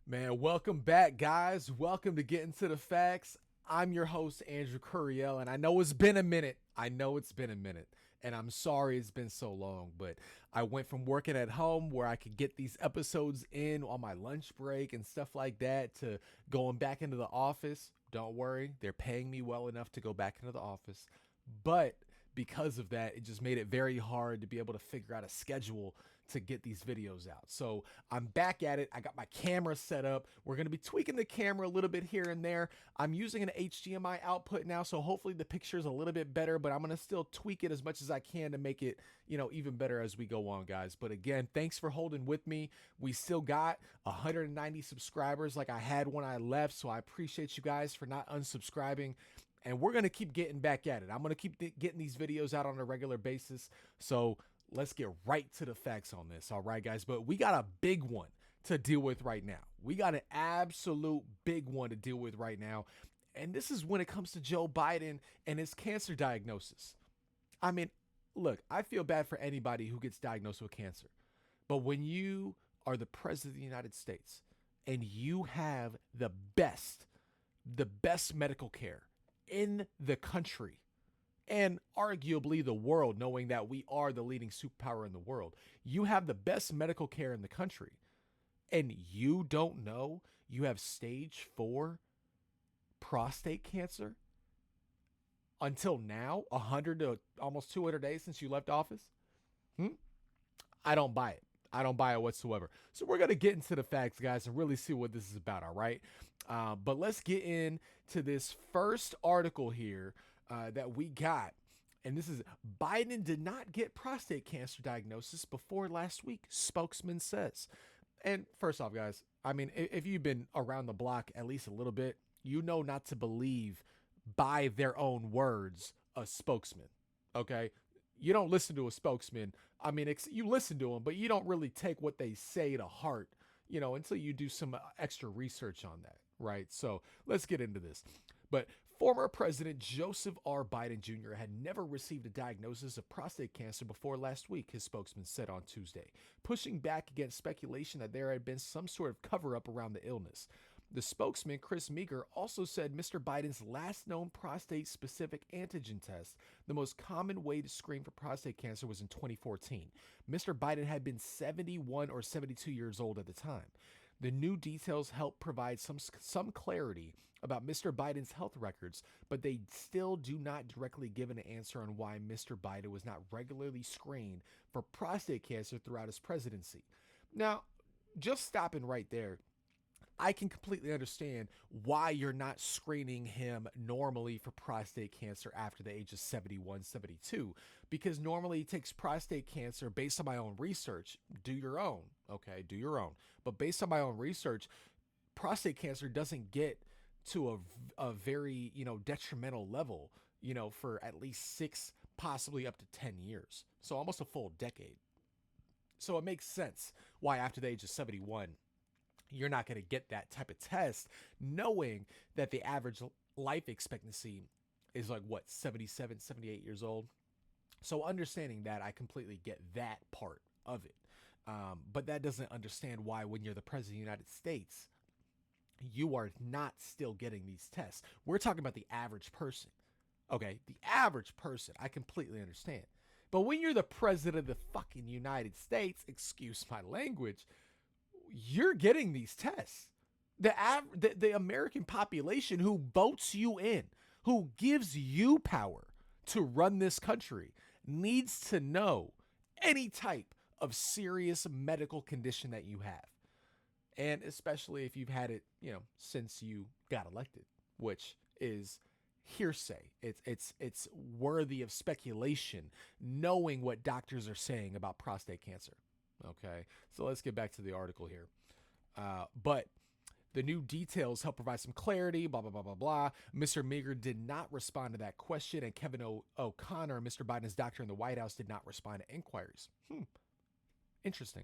Man, welcome back, guys. Welcome to Getting to the Facts. I'm your host, Andrew Curiel, and I know it's been a minute. And I'm sorry it's been so long, but I went from working at home where I could get these episodes in on my lunch break and stuff like that to going back into the office. Don't worry, they're paying me well enough to go back into the office. But because of that, it just made it very hard to be able to figure out a schedule to get these videos out. So I'm back at it. I got my camera set up. We're going to be tweaking the camera a little bit here and there. I'm using an HDMI output now, so hopefully the picture is a little bit better, but I'm going to still tweak it as much as I can to make it, even better as we go on, guys. But again, thanks for holding with me. We still got 190 subscribers like I had when I left, so I appreciate you guys for not unsubscribing. And we're going to keep getting back at it. I'm going to keep getting these videos out on a regular basis. So let's get right to the facts on this. All right, guys. But we got a big one to deal with right now. We got an absolute big one to deal with right now. And this is when it comes to Joe Biden and his cancer diagnosis. I mean, look, I feel bad for anybody who gets diagnosed with cancer. But when you are the president of the United States and you have the best medical care in the country and arguably the world, knowing that we are the leading superpower in the world, you have the best medical care in the country and you don't know you have stage 4 prostate cancer until now, 100 to almost 200 days since you left office. I don't buy it. I don't buy it whatsoever. So we're going to get into the facts, guys, and really see what this is about, all right? But let's get into this first article here that we got. And this is Biden did not get prostate cancer diagnosis before last week, spokesman says. And first off, guys, I mean, if you've been around the block at least a little bit, you know not to believe by their own words a spokesman. Okay, you don't listen to a spokesman. I mean, you listen to them, but you don't really take what they say to heart, until you do some extra research on that, right? So let's get into this. But former President Joseph R. Biden Jr. had never received a diagnosis of prostate cancer before last week, his spokesman said on Tuesday, pushing back against speculation that there had been some sort of cover up around the illness. The spokesman, Chris Meager, also said Mr. Biden's last known prostate specific antigen test, the most common way to screen for prostate cancer, was in 2014. Mr. Biden had been 71 or 72 years old at the time. The new details help provide some clarity about Mr. Biden's health records, but they still do not directly give an answer on why Mr. Biden was not regularly screened for prostate cancer throughout his presidency. Now, just stopping right there, I can completely understand why you're not screening him normally for prostate cancer after the age of 71, 72, because normally it takes prostate cancer based on my own research. Do your own, okay? Do your own. But based on my own research, prostate cancer doesn't get to a very, detrimental level, for at least 6, possibly up to 10 years. So almost a full decade. So it makes sense why after the age of 71, you're not going to get that type of test, knowing that the average life expectancy is like what, 77, 78 years old. So understanding that, I completely get that part of it. But that doesn't understand why when you're the president of the United States, you are not still getting these tests. We're talking about the average person. Okay, the average person, I completely understand. But when you're the president of the fucking United States, excuse my language, you're getting these tests. The American population who votes you in, who gives you power to run this country, needs to know any type of serious medical condition that you have. And especially if you've had it, since you got elected, which is hearsay. It's worthy of speculation, knowing what doctors are saying about prostate cancer. Okay, so let's get back to the article here. But the new details help provide some clarity, blah, blah, blah, blah, blah. Mr. Meager did not respond to that question, and Kevin O'Connor, Mr. Biden's doctor in the White House, did not respond to inquiries. Interesting.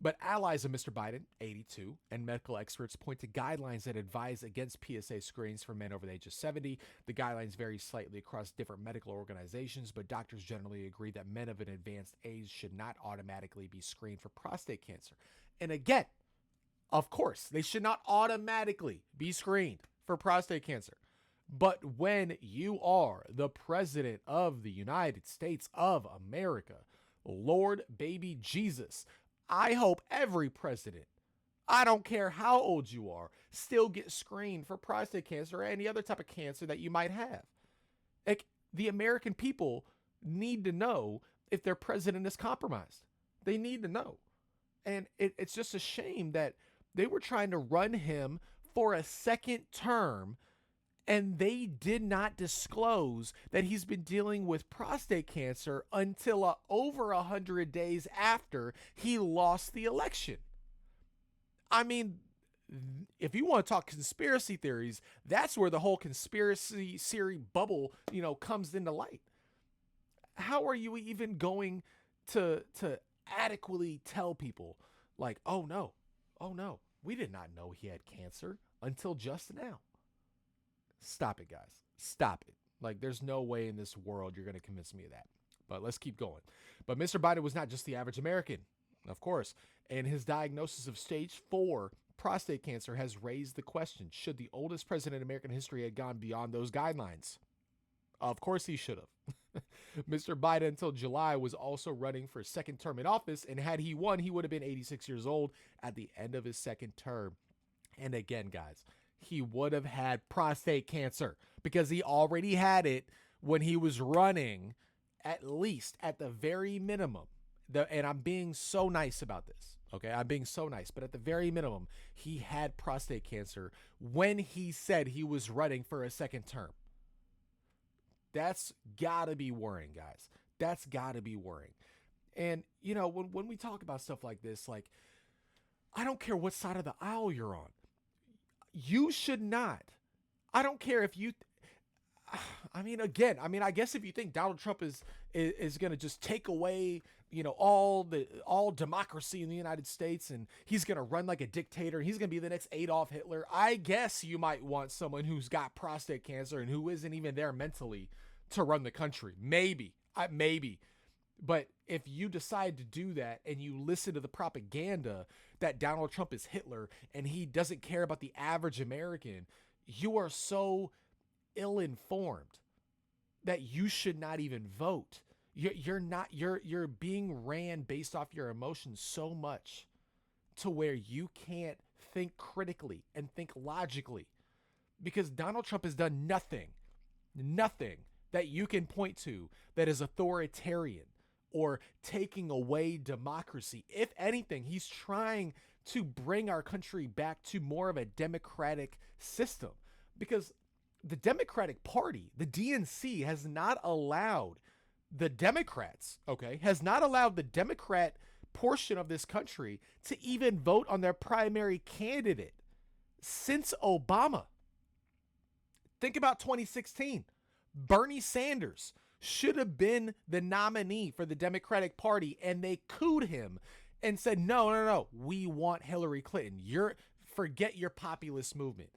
But allies of Mr. Biden, 82, and medical experts point to guidelines that advise against PSA screenings for men over the age of 70. The guidelines vary slightly across different medical organizations, but doctors generally agree that men of an advanced age should not automatically be screened for prostate cancer. And again, Of course, they should not automatically be screened for prostate cancer. But when you are the president of the United States of America, Lord baby Jesus, I hope every president, I don't care how old you are, still get screened for prostate cancer or any other type of cancer that you might have. Like, the American people need to know if their president is compromised. They need to know. And it's just a shame that they were trying to run him for a second term, and they did not disclose that he's been dealing with prostate cancer until over 100 days after he lost the election. I mean, if you want to talk conspiracy theories, that's where the whole conspiracy theory bubble, comes into light. How are you even going to adequately tell people, like, oh no, we did not know he had cancer until just now? Stop it, guys. Stop it. Like, there's no way in this world you're going to convince me of that. But let's keep going. But Mr. Biden was not just the average American, of course. And his diagnosis of stage 4 prostate cancer has raised the question, should the oldest president in American history have gone beyond those guidelines? Of course he should have. Mr. Biden until July was also running for a second term in office, and had he won, he would have been 86 years old at the end of his second term. And again, guys, he would have had prostate cancer because he already had it when he was running, at least at the very minimum. And I'm being so nice about this, okay? I'm being so nice, but at the very minimum, he had prostate cancer when he said he was running for a second term. That's gotta be worrying, guys. That's gotta be worrying. And, when we talk about stuff like this, like, I don't care what side of the aisle you're on. You should not. I don't care if you, I guess if you think Donald Trump is going to just take away, all democracy in the United States, and he's going to run like a dictator, and he's going to be the next Adolf Hitler, I guess you might want someone who's got prostate cancer and who isn't even there mentally to run the country. Maybe. But if you decide to do that and you listen to the propaganda that Donald Trump is Hitler and he doesn't care about the average American, you are so ill-informed that you should not even vote. You're being ran based off your emotions so much to where you can't think critically and think logically, because Donald Trump has done nothing that you can point to that is authoritarian or taking away democracy. If anything, he's trying to bring our country back to more of a democratic system, because the Democratic Party, the DNC, has not allowed the Democrats, has not allowed the Democrat portion of this country to even vote on their primary candidate since Obama. Think about 2016. Bernie Sanders should have been the nominee for the Democratic Party, and they cooed him and said, no, we want Hillary Clinton. Forget your populist movement.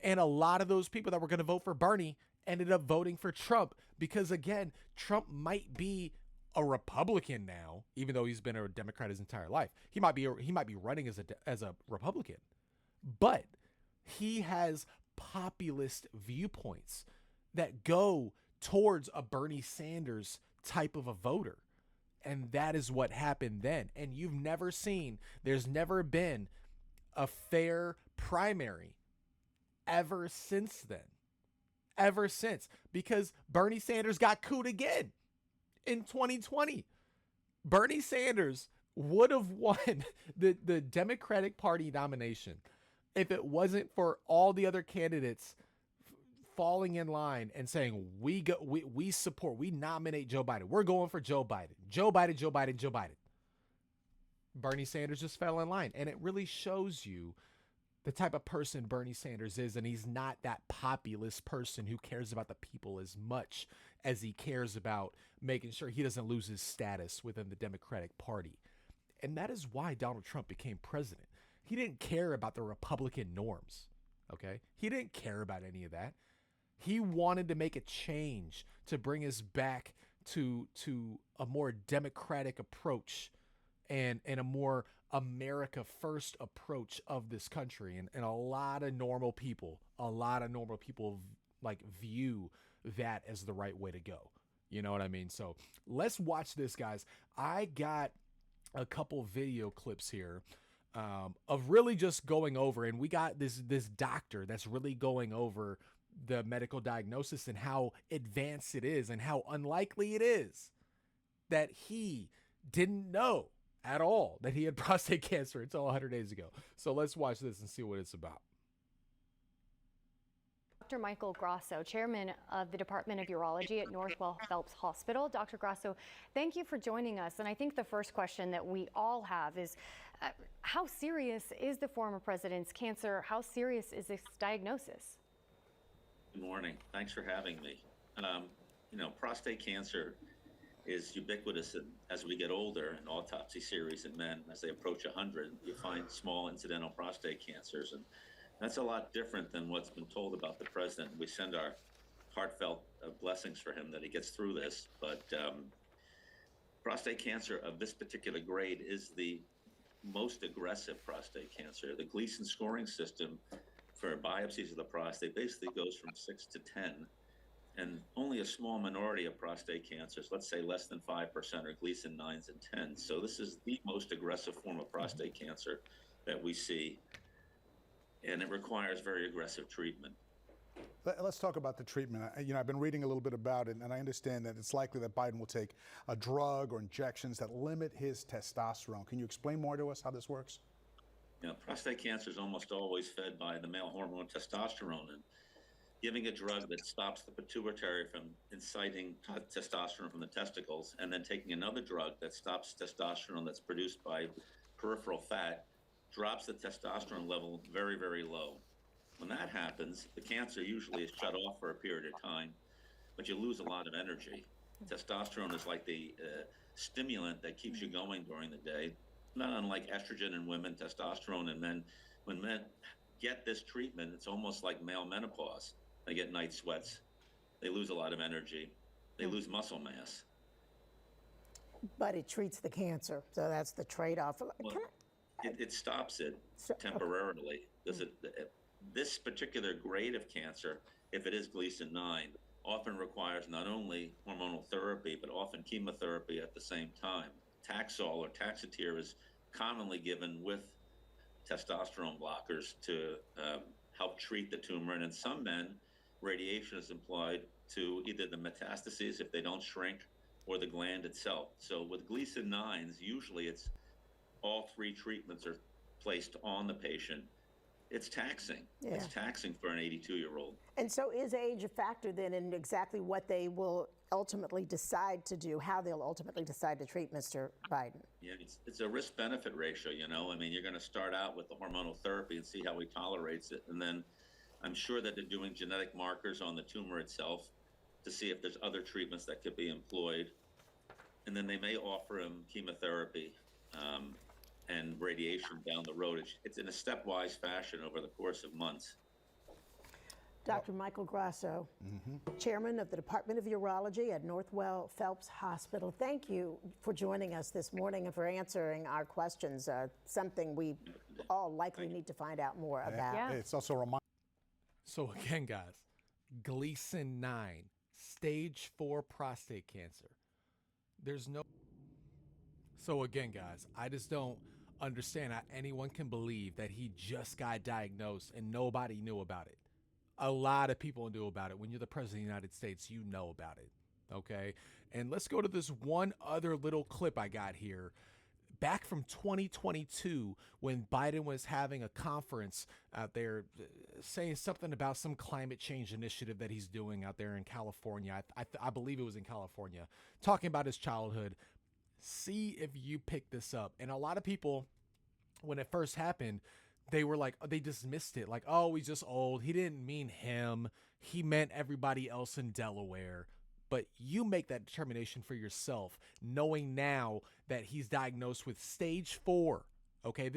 And a lot of those people that were going to vote for Bernie ended up voting for Trump because, again, Trump might be a Republican now, even though he's been a Democrat his entire life. He might be running as a Republican, but he has populist viewpoints that go towards a Bernie Sanders type of a voter. And that is what happened then. And there's never been a fair primary ever since then. Ever since. Because Bernie Sanders got cooed again in 2020. Bernie Sanders would have won the Democratic Party nomination if it wasn't for all the other candidates falling in line and saying, we nominate Joe Biden. We're going for Joe Biden. Joe Biden. Bernie Sanders just fell in line. And it really shows you the type of person Bernie Sanders is. And he's not that populist person who cares about the people as much as he cares about making sure he doesn't lose his status within the Democratic Party. And that is why Donald Trump became president. He didn't care about the Republican norms. Okay? He didn't care about any of that. He wanted to make a change to bring us back to a more democratic approach and a more America first approach of this country. And a lot of normal people, like view that as the right way to go. You know what I mean? So let's watch this, guys. I got a couple video clips here of really just going over, and we got this doctor that's really going over the medical diagnosis and how advanced it is and how unlikely it is that he didn't know at all that he had prostate cancer until 100 days ago. So let's watch this and see what it's about. Dr. Michael Grasso, chairman of the Department of Urology at Northwell Phelps Hospital. Dr. Grasso, thank you for joining us. And I think the first question that we all have is, how serious is the former president's cancer? How serious is this diagnosis? Good morning. Thanks for having me. Prostate cancer is ubiquitous as we get older in autopsy series in men. As they approach 100, you find small incidental prostate cancers. And that's a lot different than what's been told about the president. We send our heartfelt blessings for him that he gets through this. But prostate cancer of this particular grade is the most aggressive prostate cancer. The Gleason scoring system for biopsies of the prostate basically goes from 6 to 10. And only a small minority of prostate cancers, let's say less than 5%, are Gleason 9s and 10s. So this is the most aggressive form of prostate cancer that we see, and it requires very aggressive treatment. Let's talk about the treatment. I've been reading a little bit about it, and I understand that it's likely that Biden will take a drug or injections that limit his testosterone. Can you explain more to us how this works? Prostate cancer is almost always fed by the male hormone testosterone, and giving a drug that stops the pituitary from inciting testosterone from the testicles, and then taking another drug that stops testosterone that's produced by peripheral fat, drops the testosterone level very, very low. When that happens, the cancer usually is shut off for a period of time, but you lose a lot of energy. Testosterone is like the stimulant that keeps you going during the day, not unlike estrogen in women, testosterone in men. When men get this treatment, it's almost like male menopause. They get night sweats. They lose a lot of energy. They lose muscle mass. But it treats the cancer, so that's the trade-off. Well, it stops it temporarily. Okay. This particular grade of cancer, if it is Gleason 9, often requires not only hormonal therapy, but often chemotherapy at the same time. Taxol or Taxotere is commonly given with testosterone blockers to help treat the tumor. And in some men, radiation is applied to either the metastases, if they don't shrink, or the gland itself. So with Gleason 9s, usually it's all three treatments are placed on the patient. It's taxing. Yeah. It's taxing for an 82-year-old. And so is age a factor then in exactly what they will ultimately decide to do, how they'll ultimately decide to treat Mr. Biden? Yeah, it's a risk-benefit ratio, I mean, you're going to start out with the hormonal therapy and see how he tolerates it. And then I'm sure that they're doing genetic markers on the tumor itself to see if there's other treatments that could be employed. And then they may offer him chemotherapy and radiation down the road. It's in a stepwise fashion over the course of months. Dr. Michael Grasso, chairman of the Department of Urology at Northwell Phelps Hospital. Thank you for joining us this morning and for answering our questions, something we all likely need to find out more about. Yeah. It's also a reminder. So again, guys, Gleason 9, stage 4 prostate cancer. So again, guys, I just don't understand how anyone can believe that he just got diagnosed and nobody knew about it. A lot of people knew about it. When you're the president of the United States, you know about it. Okay. And let's go to this one other little clip I got here. Back from 2022, when Biden was having a conference out there saying something about some climate change initiative that he's doing out there in California. I believe it was in California, talking about his childhood. See if you pick this up. And a lot of people, when it first happened, they were like, they dismissed it. Like, oh, he's just old. He didn't mean him. He meant everybody else in Delaware. But you make that determination for yourself, knowing now that he's diagnosed with stage 4. Okay,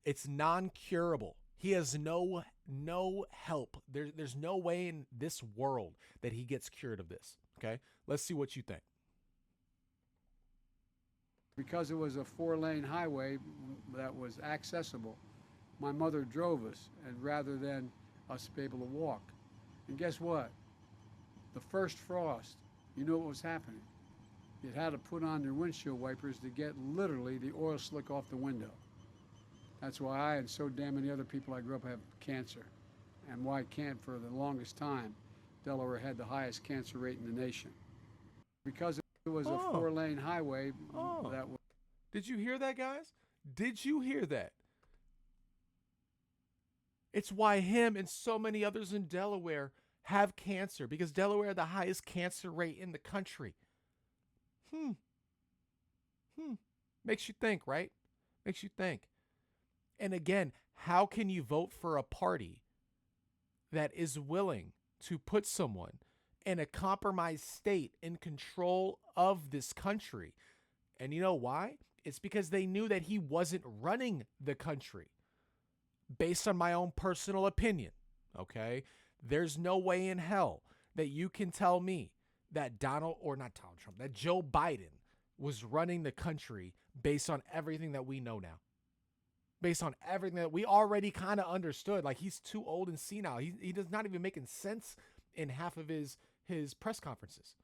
it's non-curable. He has no help. There's no way in this world that he gets cured of this. Okay, let's see what you think. Because it was a 4-lane highway that was accessible, my mother drove us, and rather than us be able to walk. And guess what? The first frost, you know what was happening? You had to put on their windshield wipers to get literally the oil slick off the window. That's why I and so damn many other people I grew up have cancer. And why for the longest time, Delaware had the highest cancer rate in the nation. Because it was a 4-lane highway that was... Did you hear that, guys? Did you hear that? It's why him and so many others in Delaware have cancer, because Delaware had the highest cancer rate in the country. Makes you think, right? Makes you think. And again, how can you vote for a party that is willing to put someone in a compromised state in control of this country? And you know why? It's because they knew that he wasn't running the country. Based on my own personal opinion, okay? There's no way in hell that you can tell me that that Joe Biden was running the country based on everything that we know now. Based on everything that we already kind of understood. Like, he's too old and senile. He does not even making sense in half of his press conferences.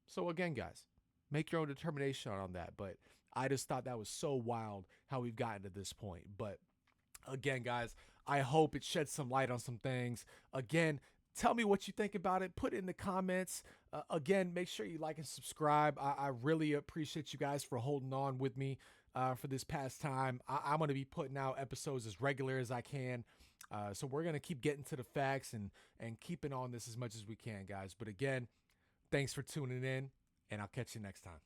So again, guys, make your own determination on that. But I just thought that was so wild how we've gotten to this point. But again, guys, I hope it sheds some light on some things. Again, tell me what you think about it. Put it in the comments. Again, make sure you like and subscribe. I really appreciate you guys for holding on with me for this past time. I'm going to be putting out episodes as regular as I can. So we're going to keep getting to the facts and keeping on this as much as we can, guys. But again, thanks for tuning in, and I'll catch you next time.